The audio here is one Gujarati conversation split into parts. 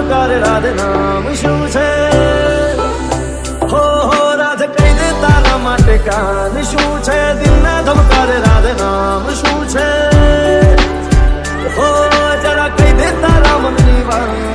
ધબકારે રાધે નામ શું છે હો રાધે કહી દે તારા માટે કાન શું છે દિલના ધબકારે રાધે નામ શું છે હો જરા કહી દે તારા મનની વાત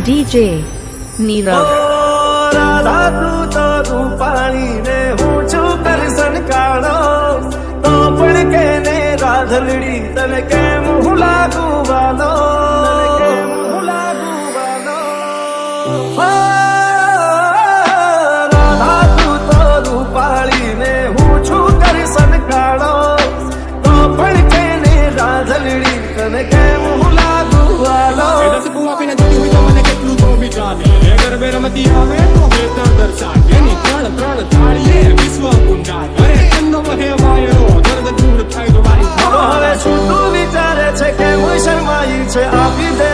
DJ Nirav રાધા તું તો રૂપાણી ને હું છું કરસન કાળો તો પણ કેને રાધલડી તને કેમ હું લાગુ વાલો રાધા તું તો રૂપાણી ને હું છું કરસન કાળો તો પણ કેને રાધલડી તને કેમ હું લાગુ વાલો ગરબે રમતી આવે તો બેતર દર્શાય એની ત્રણ ત્રણ તાળીએ વિશ્વ ગુંજાય અરે ચંદો વહે વાયરો દર્દ દૂર થાય તો મારી હવે છૂટું વિચારે છે કે હું શરમાઈ છે આપી દે